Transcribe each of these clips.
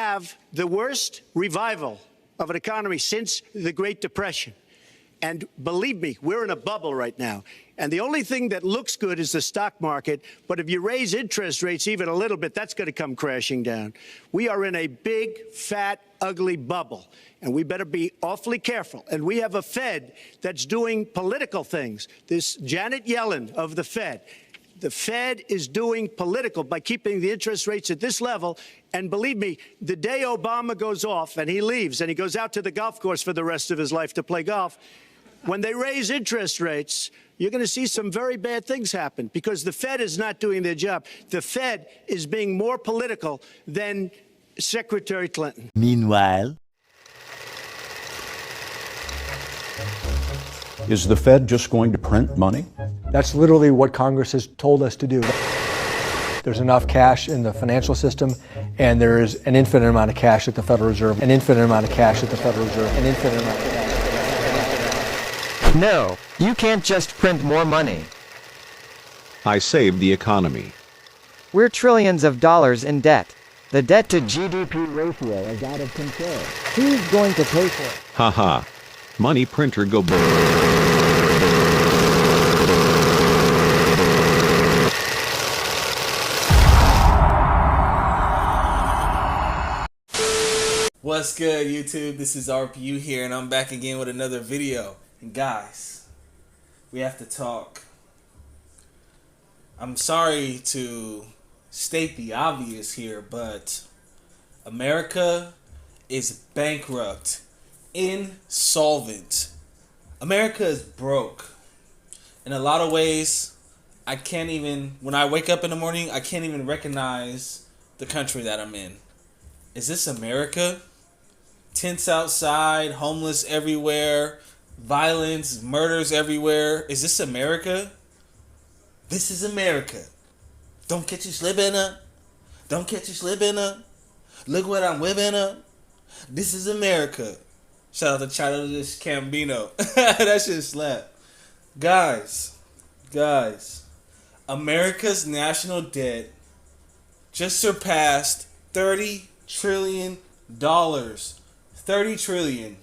have the worst revival of an economy since the Great Depression. And believe me, we're in a bubble right now. And the only thing that looks good is the stock market. But if you raise interest rates even a little bit, that's going to come crashing down. We are in a big, fat, ugly bubble. And we better be awfully careful. And we have a Fed that's doing political things. This Janet Yellen of the Fed is doing political by keeping the interest rates at this level. And believe me, the day Obama goes off and he leaves and he goes out to the golf course for the rest of his life to play golf, when they raise interest rates, you're going to see some very bad things happen because the Fed is not doing their job. The Fed is being more political than Secretary Clinton. Meanwhile, is the Fed just going to print money? That's literally what Congress has told us to do. There's enough cash in the financial system, and there is an infinite amount of cash at the Federal Reserve, an infinite amount of cash at the Federal Reserve, an infinite amount of cash. No, you can't just print more money. I saved the economy. We're trillions of dollars in debt. The debt to GDP ratio is out of control. Who's going to pay for it? Haha. Money printer go What's good, YouTube? This is RPU here, and I'm back again with another video. And guys, we have to talk. I'm sorry to state the obvious here, but America is bankrupt, insolvent. America is broke. In a lot of ways, when I wake up in the morning, I can't even recognize the country that I'm in. Is this America? Tents outside, homeless everywhere, violence, murders everywhere. Is this America? This is America. Don't catch you slipping up. Don't catch you slipping up. Look what I'm whipping up. This is America. Shout out to Childish Gambino. That shit slap. Guys. America's national debt just surpassed $30 trillion. 30 trillion.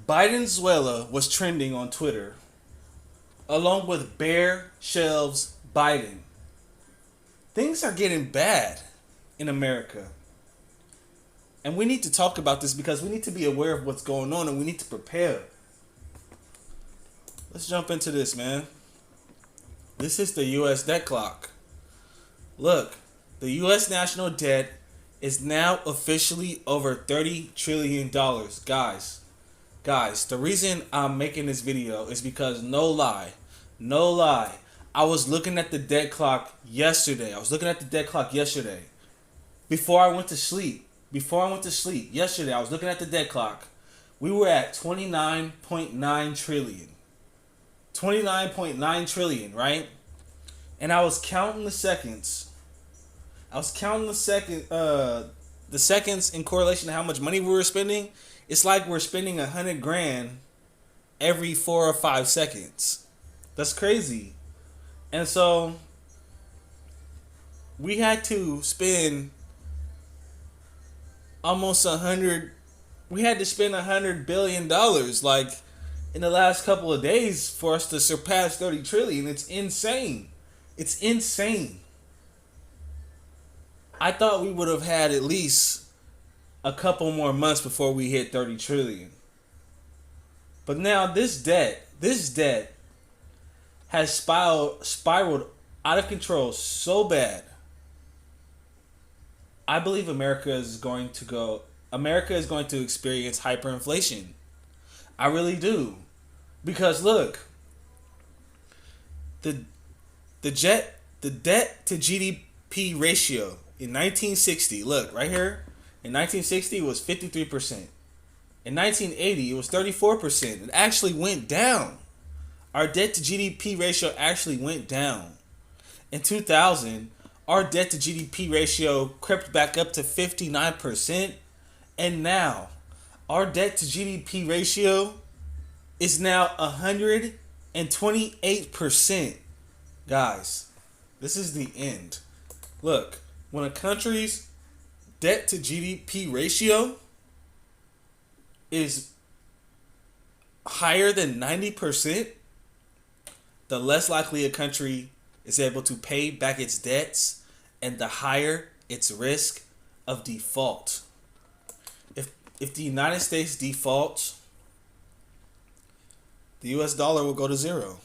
Bidenzuela was trending on Twitter, along with Bare Shelves Biden. Things are getting bad in America. And we need to talk about this because we need to be aware of what's going on and we need to prepare. Let's jump into this, man. This is the U.S. debt clock. Look, the U.S. national debt is now officially over $30 trillion. Guys, the reason I'm making this video is because no lie, I was looking at the debt clock yesterday. Before I went to sleep. Yesterday, I was looking at the debt clock. We were at 29.9 trillion. 29.9 trillion, right? And I was counting the seconds. The seconds in correlation to how much money we were spending. It's like we're spending $100,000 every 4 or 5 seconds. That's crazy. And so we had to spend $100 billion like in the last couple of days for us to surpass 30 trillion. It's insane. I thought we would have had at least a couple more months before we hit 30 trillion. But now this debt has spiraled out of control so bad. I believe America is going to experience hyperinflation. I really do. Because look, the debt to GDP ratio in 1960, look, right here, in 1960 it was 53%. In 1980 it was 34%. It actually went down. Our debt to GDP ratio actually went down. In 2000, our debt to GDP ratio crept back up to 59%. And now, our debt to GDP ratio is now 128%. Guys, this is the end. Look, when a country's debt to GDP ratio is higher than 90%, the less likely a country is able to pay back its debts and the higher its risk of default. If the United States defaults, the US dollar will go to zero.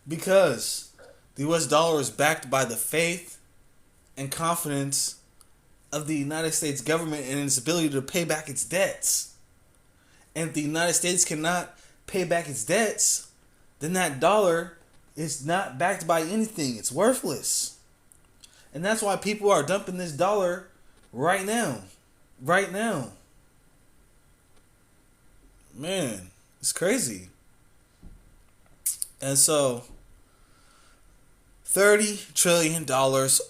Because the US dollar is backed by the faith and confidence of the United States government and its ability to pay back its debts. And if the United States cannot pay back its debts, then that dollar is not backed by anything. It's worthless. And that's why people are dumping this dollar right now. Right now. Man, it's crazy. And so, $30 trillion,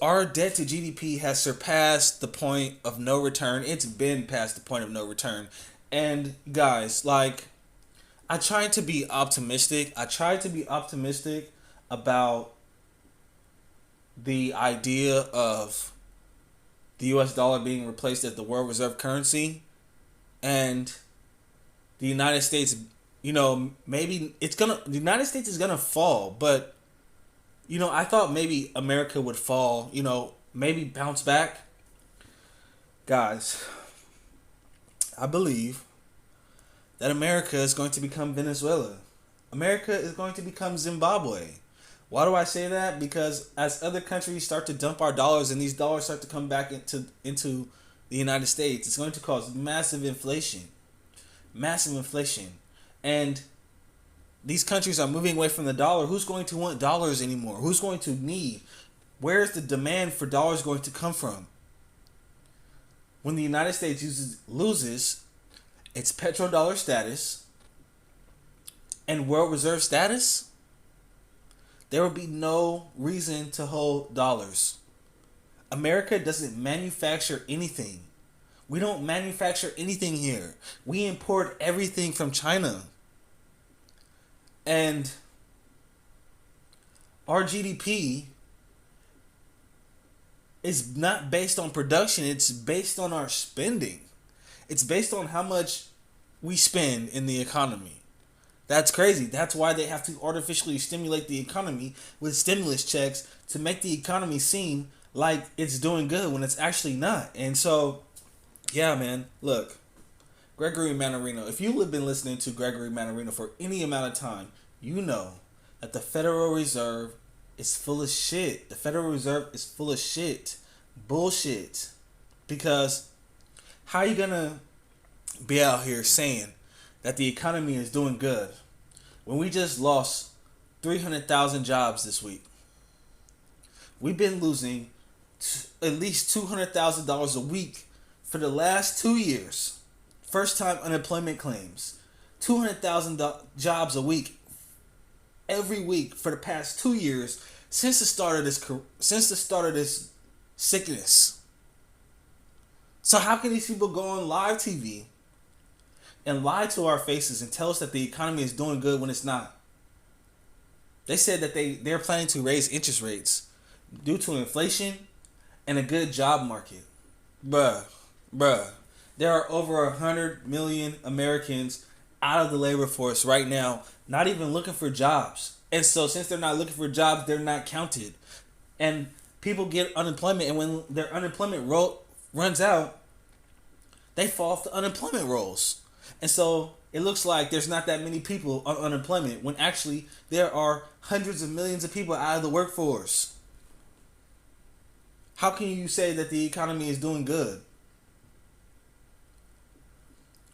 our debt to GDP has surpassed the point of no return. It's been past the point of no return. And guys, like, I tried to be optimistic. About the idea of the US dollar being replaced as the world reserve currency. And the United States, maybe the United States is gonna fall, but I thought maybe America would fall, maybe bounce back. Guys, I believe that America is going to become Venezuela. America is going to become Zimbabwe. Why do I say that? Because as other countries start to dump our dollars and these dollars start to come back into the United States, it's going to cause massive inflation. And these countries are moving away from the dollar. Who's going to want dollars anymore? Who's going to need? Where's the demand for dollars going to come from? When the United States loses its petrodollar status and world reserve status, there will be no reason to hold dollars. America doesn't manufacture anything. We don't manufacture anything here. We import everything from China. And our GDP is not based on production. It's based on our spending. It's based on how much we spend in the economy. That's crazy. That's why they have to artificially stimulate the economy with stimulus checks to make the economy seem like it's doing good when it's actually not. And so, yeah, man, look, Gregory Mannarino, if you have been listening to Gregory Mannarino for any amount of time, you know that the Federal Reserve is full of shit. The Federal Reserve is full of shit. Bullshit. Because how are you going to be out here saying that the economy is doing good when we just lost 300,000 jobs this week? We've been losing at least $200,000 a week for the last 2 years. First time unemployment claims. 200,000 jobs a week every week for the past 2 years since the start of this sickness. So how can these people go on live TV and lie to our faces and tell us that the economy is doing good when it's not? They said that they're planning to raise interest rates due to inflation and a good job market. Bruh. There are over 100 million Americans out of the labor force right now, not even looking for jobs. And so since they're not looking for jobs, they're not counted. And people get unemployment, and when their unemployment runs out, they fall off the unemployment rolls. And so it looks like there's not that many people on unemployment when actually there are hundreds of millions of people out of the workforce. How can you say that the economy is doing good?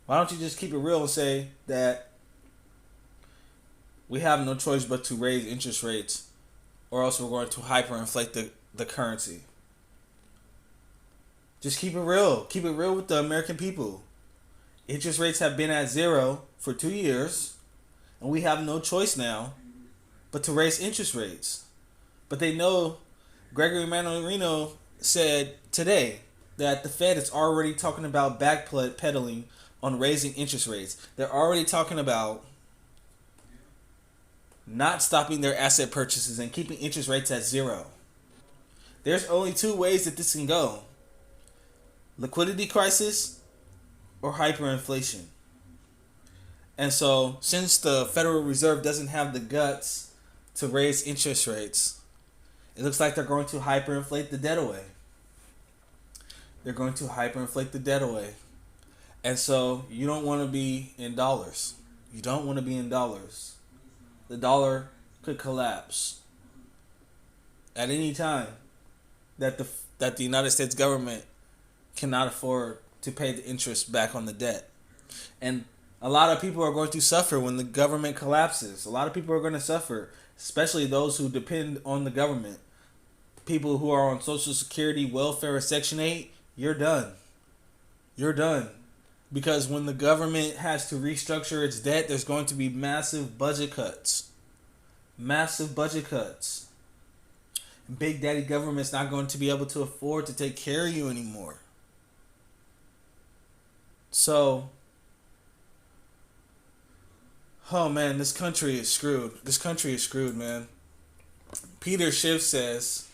Why don't you just keep it real and say that we have no choice but to raise interest rates, or else we're going to hyperinflate the currency? Just keep it real. Keep it real with the American people. Interest rates have been at zero for 2 years, and we have no choice now but to raise interest rates. But they know, Gregory Mannarino said today that the Fed is already talking about backpedaling on raising interest rates. They're already talking about not stopping their asset purchases and keeping interest rates at zero. There's only two ways that this can go: liquidity crisis or hyperinflation. And so, since the Federal Reserve doesn't have the guts to raise interest rates, it looks like they're going to hyperinflate the debt away. They're going to hyperinflate the debt away. And so, you don't want to be in dollars. You don't want to be in dollars. The dollar could collapse at any time that the United States government cannot afford to pay the interest back on the debt. And a lot of people are going to suffer when the government collapses. A lot of people are going to suffer, especially those who depend on the government. People who are on Social Security, welfare, or Section 8, you're done. You're done. Because when the government has to restructure its debt, there's going to be massive budget cuts. Massive budget cuts. Big Daddy government's not going to be able to afford to take care of you anymore. So, oh man, this country is screwed. This country is screwed, man. Peter Schiff says,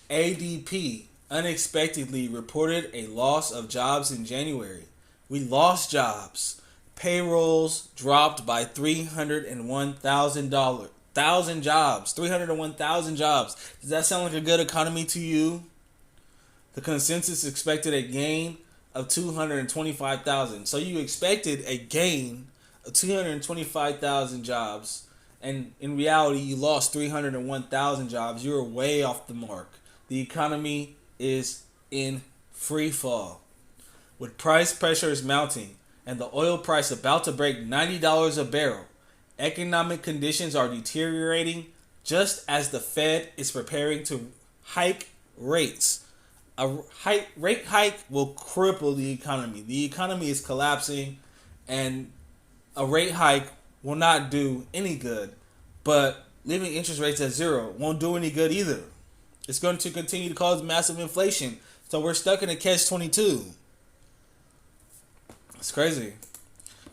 ADP unexpectedly reported a loss of jobs in January. We lost jobs. Payrolls dropped by 301,000 jobs. 301,000 jobs. Does that sound like a good economy to you? The consensus expected a gain of 225,000. So you expected a gain of 225,000 jobs, and in reality, you lost 301,000 jobs. You were way off the mark. The economy is in free fall. With price pressures mounting and the oil price about to break $90 a barrel, economic conditions are deteriorating just as the Fed is preparing to hike rates. A rate hike will cripple the economy. The economy is collapsing, and a rate hike will not do any good. But leaving interest rates at zero won't do any good either. It's going to continue to cause massive inflation. So we're stuck in a catch-22. It's crazy.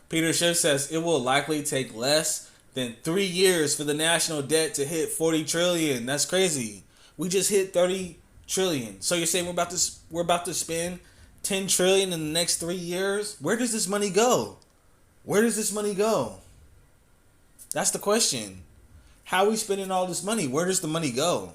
Peter Schiff says it will likely take less than 3 years for the national debt to hit 40 trillion. That's crazy. We just hit 30 trillion. So you're saying we're about to spend 10 trillion in the next 3 years? Where does this money go? Where does this money go? That's the question. How are we spending all this money? Where does the money go?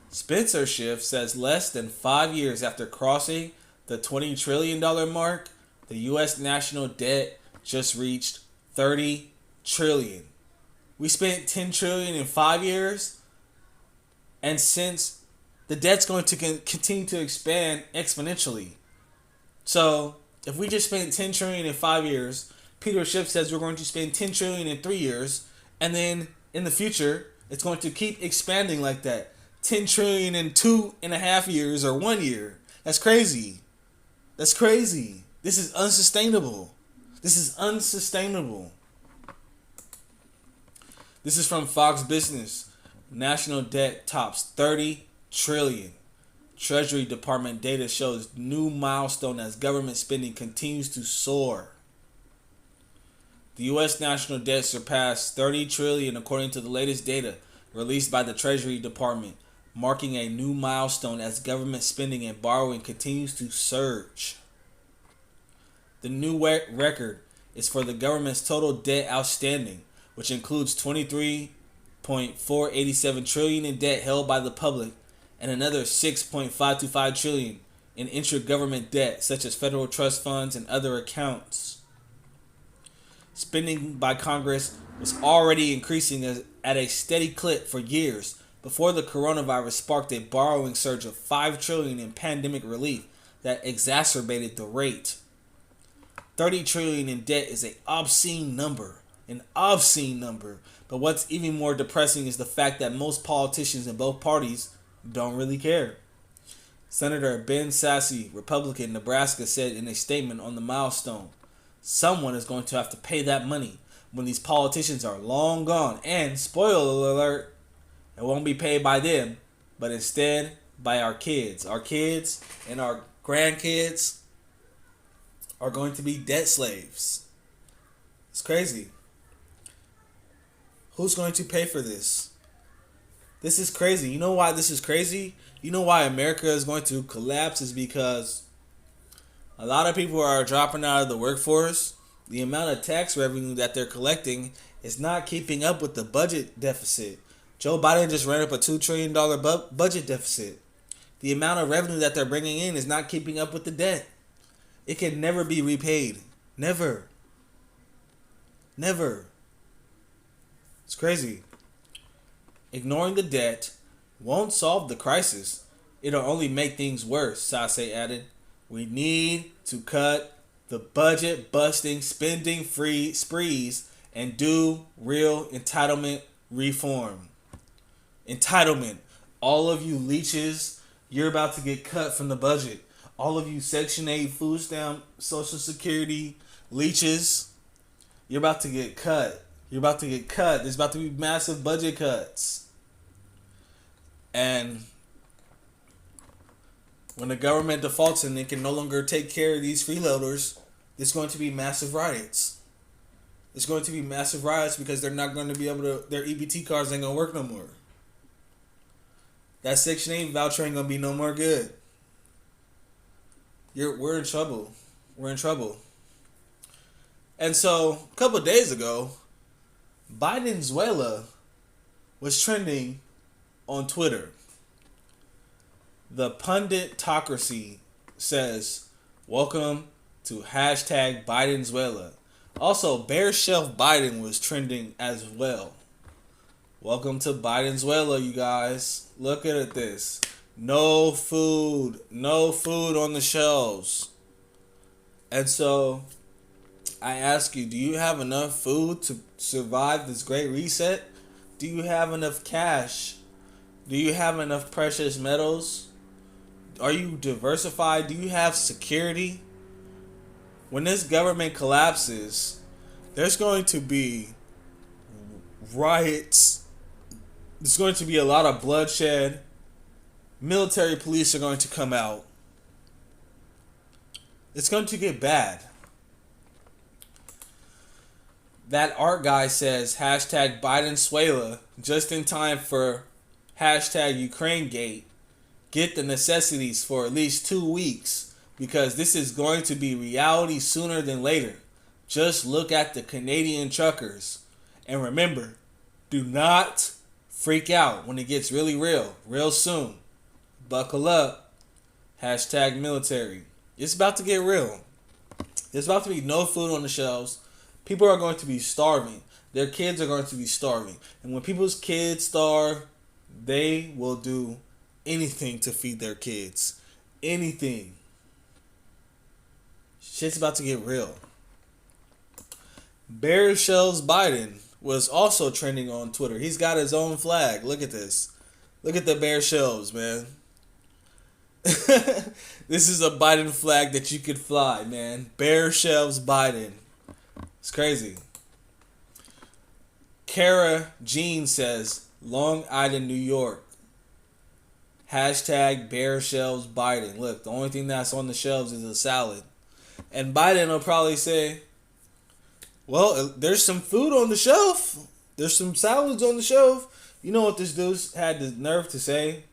Spencer Schiff says less than 5 years after crossing the $20 trillion mark, the U.S. national debt just reached 30 trillion. We spent 10 trillion in 5 years, and since the debt's going to continue to expand exponentially. So if we just spent 10 trillion in 5 years, Peter Schiff says we're going to spend 10 trillion in 3 years, and then in the future, it's going to keep expanding like that. 10 trillion in 2.5 years or 1 year. That's crazy. That's crazy. This is unsustainable. This is unsustainable. This is from Fox Business. National debt tops 30 trillion. Treasury Department data shows new milestone as government spending continues to soar. The U.S. national debt surpassed 30 trillion according to the latest data released by the Treasury Department, marking a new milestone as government spending and borrowing continues to surge. The new record is for the government's total debt outstanding, which includes 23.487 trillion in debt held by the public and another 6.525 trillion in intra-government debt, such as federal trust funds and other accounts. Spending by Congress was already increasing at a steady clip for years before the coronavirus sparked a borrowing surge of 5 trillion in pandemic relief that exacerbated the rate. 30 trillion in debt is an obscene number. But what's even more depressing is the fact that most politicians in both parties don't really care. Senator Ben Sasse, Republican, Nebraska, said in a statement on the milestone, someone is going to have to pay that money when these politicians are long gone. And, spoiler alert, it won't be paid by them, but instead by our kids. Our kids and our grandkids are going to be debt slaves. It's crazy. Who's going to pay for this? This is crazy. You know why this is crazy? You know why America is going to collapse is because a lot of people are dropping out of the workforce. The amount of tax revenue that they're collecting is not keeping up with the budget deficit. Joe Biden just ran up a $2 trillion budget deficit. The amount of revenue that they're bringing in is not keeping up with the debt. It can never be repaid. Never. Never. It's crazy. Ignoring the debt won't solve the crisis. It'll only make things worse, Sase added. We need to cut the budget-busting, spending-free sprees and do real entitlement reform. Entitlement. All of you leeches, you're about to get cut from the budget. All of you Section 8 food stamp, Social Security leeches, you're about to get cut. You're about to get cut. There's about to be massive budget cuts. And when the government defaults and they can no longer take care of these freeloaders, there's going to be massive riots. There's going to be massive riots because they're not going to be able to, their EBT cards ain't going to work no more. That Section 8 voucher ain't going to be no more good. We're in trouble. We're in trouble. And so, a couple of days ago, Bidenzuela was trending on Twitter. The punditocracy says, welcome to hashtag Bidenzuela. Also, Bear Shelf Biden was trending as well. Welcome to Bidenzuela, you guys. Look at this. No food. No food on the shelves. And so, I ask you, do you have enough food to survive this great reset? Do you have enough cash? Do you have enough precious metals? Are you diversified? Do you have security? When this government collapses, there's going to be riots. There's going to be a lot of bloodshed. Military police are going to come out. It's going to get bad. That art guy says hashtag Bidenzuela just in time for hashtag Ukraine Gate. Get the necessities for at least 2 weeks because this is going to be reality sooner than later. Just look at the Canadian truckers. And remember, do not freak out when it gets really real soon. Buckle up. Hashtag military. It's about to get real. There's about to be no food on the shelves. People are going to be starving. Their kids are going to be starving. And when people's kids starve, they will do anything to feed their kids. Anything. Shit's about to get real. Bear Shelves Biden was also trending on Twitter. He's got his own flag. Look at this. Look at the Bear Shelves, man. This is a Biden flag that you could fly, man. Bear Shelves Biden. It's crazy. Kara Jean says, Long Island, New York. Hashtag Bear Shelves Biden. Look, the only thing that's on the shelves is a salad. And Biden will probably say, well, there's some food on the shelf. There's some salads on the shelf. You know what this dude had the nerve to say?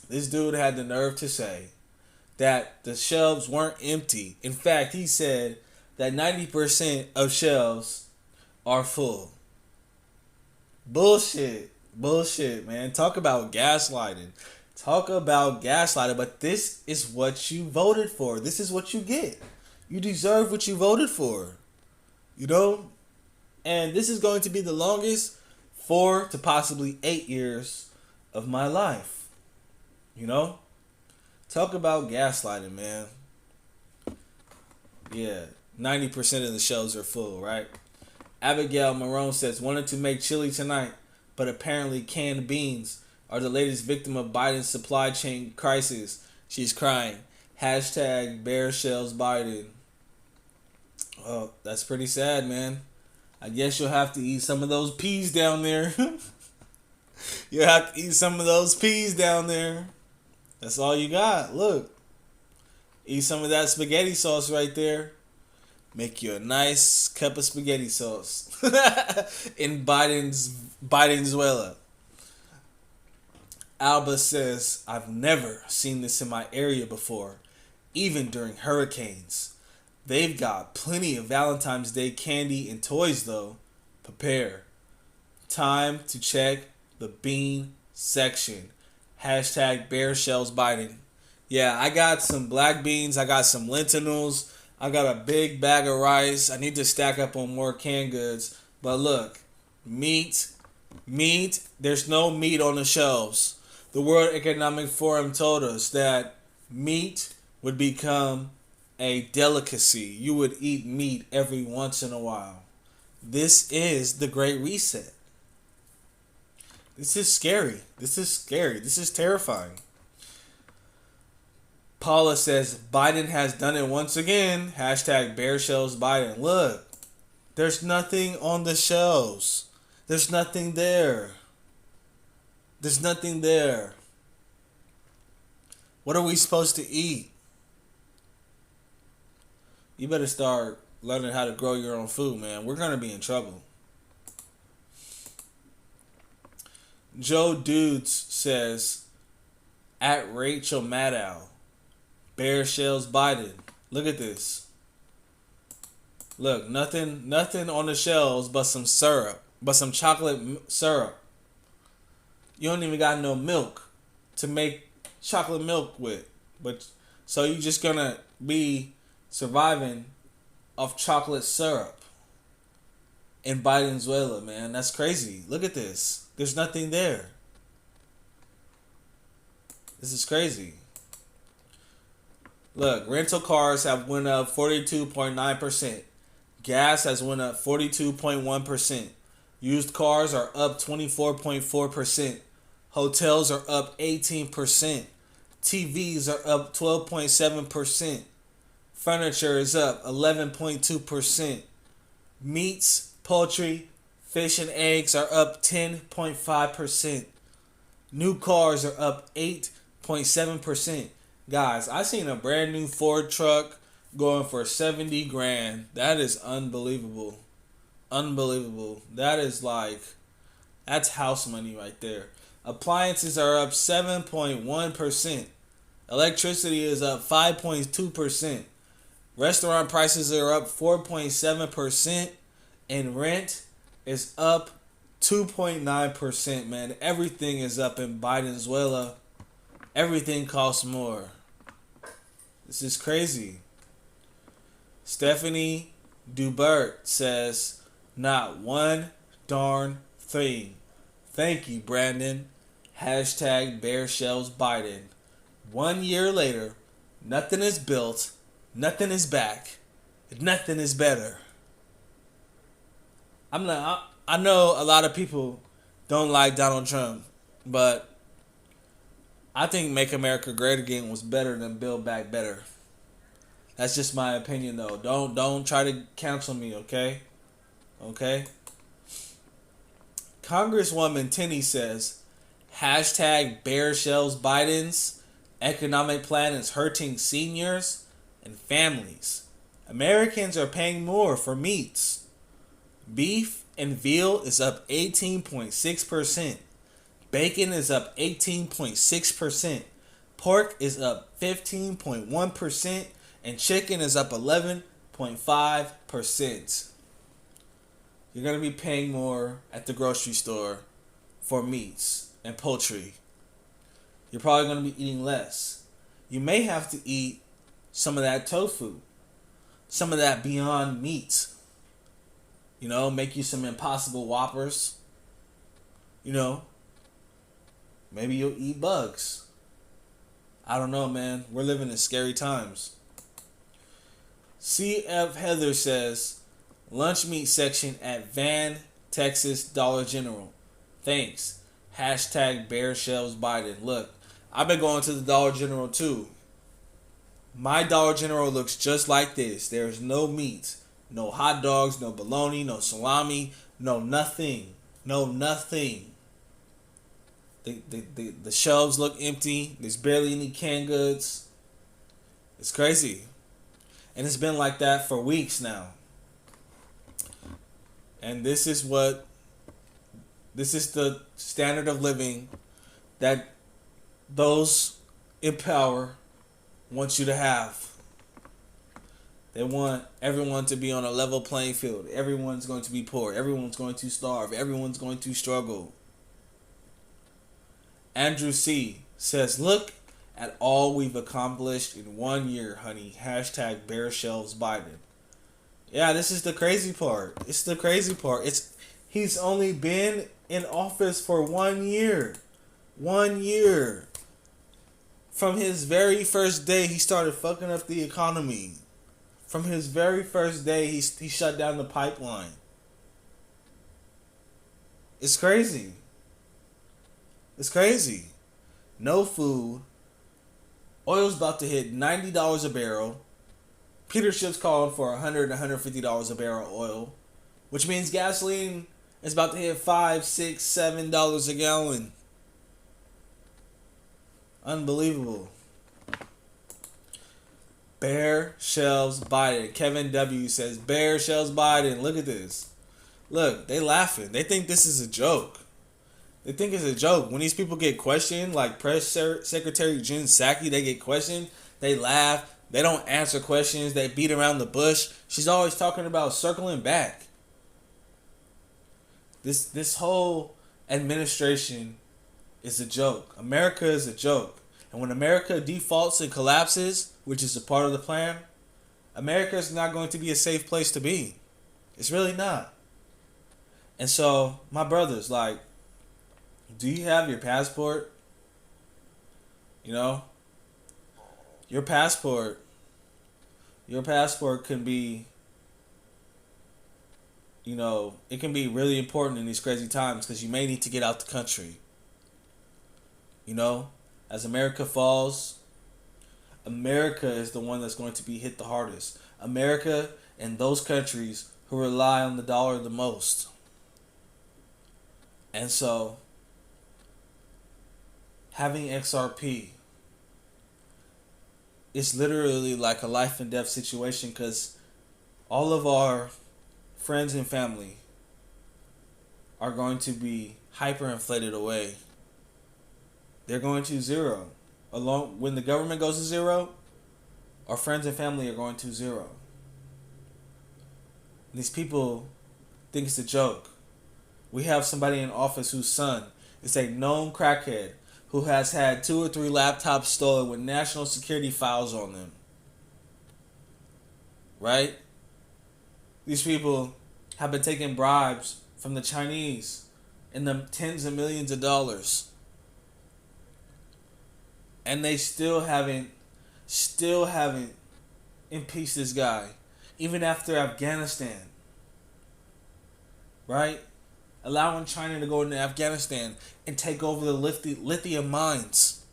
This dude had the nerve to say that the shelves weren't empty. In fact, he said that 90% of shelves are full. Bullshit. Bullshit, man. Talk about gaslighting. Talk about gaslighting. But this is what you voted for. This is what you get. You deserve what you voted for. You know? And this is going to be the longest 4 to possibly 8 years of my life. You know? Talk about gaslighting, man. Yeah. 90% of the shelves are full, right? Abigail Marone says, wanted to make chili tonight, but apparently canned beans are the latest victim of Biden's supply chain crisis. She's crying. Hashtag Bear Shelves Biden. Oh, that's pretty sad, man. I guess you'll have to eat some of those peas down there. You'll have to eat some of those peas down there. That's all you got. Look. Eat some of that spaghetti sauce right there. Make you a nice cup of spaghetti sauce. In Bidenzuela. Alba says, I've never seen this in my area before, even during hurricanes. They've got plenty of Valentine's Day candy and toys though. Prepare. Time to check the bean section. Hashtag bear shells Biden. Yeah, I got some black beans. I got some lentils. I got a big bag of rice. I need to stack up on more canned goods. But look, meat, there's no meat on the shelves. The World Economic Forum told us that meat would become a delicacy. You would eat meat every once in a while. This is the Great Reset. This is scary. This is terrifying. Paula says, Biden has done it once again. Hashtag bear shells Biden. Look, there's nothing on the shelves. There's nothing there. There's nothing there. What are we supposed to eat? You better start learning how to grow your own food, man. We're going to be in trouble. Joe Dudes says, at Rachel Maddow, bear shells Biden. Look at this. Look, nothing on the shelves but some syrup, but some chocolate syrup. You don't even got no milk to make chocolate milk with. But so you just gonna be surviving off chocolate syrup in Bidenzuela, man. That's crazy. Look at this. There's nothing there. This is crazy. Look, rental cars have went up 42.9%. Gas has went up 42.1%. Used cars are up 24.4%. Hotels are up 18%. TVs are up 12.7%. Furniture is up 11.2%. Meats, poultry, fish, and eggs are up 10.5%. New cars are up 8.7%. Guys, I seen a brand new Ford truck going for 70 grand. That is unbelievable. Unbelievable. That is that's house money right there. Appliances are up 7.1%. Electricity is up 5.2%. Restaurant prices are up 4.7%. And rent is up 2.9%, man. Everything is up in Bidenzuela. Everything costs more. This is crazy. Stephanie Dubert says, not one darn thing. Thank you, Brandon. Hashtag bear shells Biden. 1 year later, nothing is built, nothing is back, nothing is better. I know a lot of people don't like Donald Trump, but I think Make America Great Again was better than Build Back Better. That's just my opinion, though. Don't try to cancel me, okay? Okay? Congresswoman Tenney says, hashtag bear shells Biden's economic plan is hurting seniors and families. Americans are paying more for meats. Beef and veal is up 18.6%. Bacon is up 18.6%. Pork is up 15.1%. And chicken is up 11.5%. You're going to be paying more at the grocery store for meats and poultry. You're probably going to be eating less. You may have to eat some of that tofu. Some of that Beyond Meat. You know, make you some Impossible Whoppers. You know, maybe you'll eat bugs. I don't know, man. We're living in scary times. CF Heather says, lunch meat section at Van, Texas Dollar General. Thanks. Hashtag bear shells Biden. Look, I've been going to the Dollar General too. My Dollar General looks just like this. There's no meat. No hot dogs, no bologna, no salami, no nothing. No nothing. The shelves look empty. There's barely any canned goods. It's crazy. And it's been like that for weeks now. And this is the standard of living that those in power want you to have. They want everyone to be on a level playing field. Everyone's going to be poor. Everyone's going to starve. Everyone's going to struggle. Andrew C. says, look at all we've accomplished in 1 year, honey. Hashtag bare shelves Biden. Yeah, this is the crazy part. It's the crazy part. He's only been in office for 1 year. 1 year. From his very first day, he started fucking up the economy. From his very first day, he shut down the pipeline. It's crazy. It's crazy. No food. Oil's about to hit $90 a barrel. Peter Schiff's calling for $100 to $150 a barrel oil, which means gasoline is about to hit $5, $6, $7 a gallon. Unbelievable. Bare shelves Biden. Kevin W. says, bare shelves Biden. Look at this. Look, they laughing. They think this is a joke. They think it's a joke. When these people get questioned, like Press Secretary Jen Psaki, they get questioned. They laugh. They don't answer questions. They beat around the bush. She's always talking about circling back. This whole administration is a joke. America is a joke. And when America defaults and collapses, which is a part of the plan, America is not going to be a safe place to be. It's really not. And so, my brothers, like, do you have your passport? You know? Your passport can be, you know, it can be really important in these crazy times because you may need to get out the country. You know? As America falls, America is the one that's going to be hit the hardest. America and those countries who rely on the dollar the most. And so, having XRP is literally like a life and death situation because all of our friends and family are going to be hyperinflated away. They're going to zero. When the government goes to zero, our friends and family are going to zero. These people think it's a joke. We have somebody in office whose son is a known crackhead who has had 2 or 3 laptops stolen with national security files on them. Right? These people have been taking bribes from the Chinese in the tens of millions of dollars. And they still haven't impeached this guy. Even after Afghanistan. Right? Allowing China to go into Afghanistan and take over the lithium mines.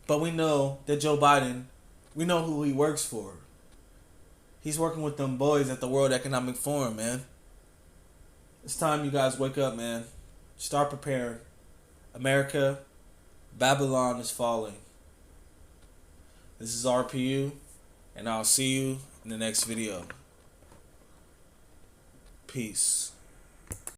But we know that Joe Biden, we know who he works for. He's working with them boys at the World Economic Forum, man. It's time you guys wake up, man. Start preparing. America, Babylon is falling. This is RPU, and I'll see you in the next video. Peace.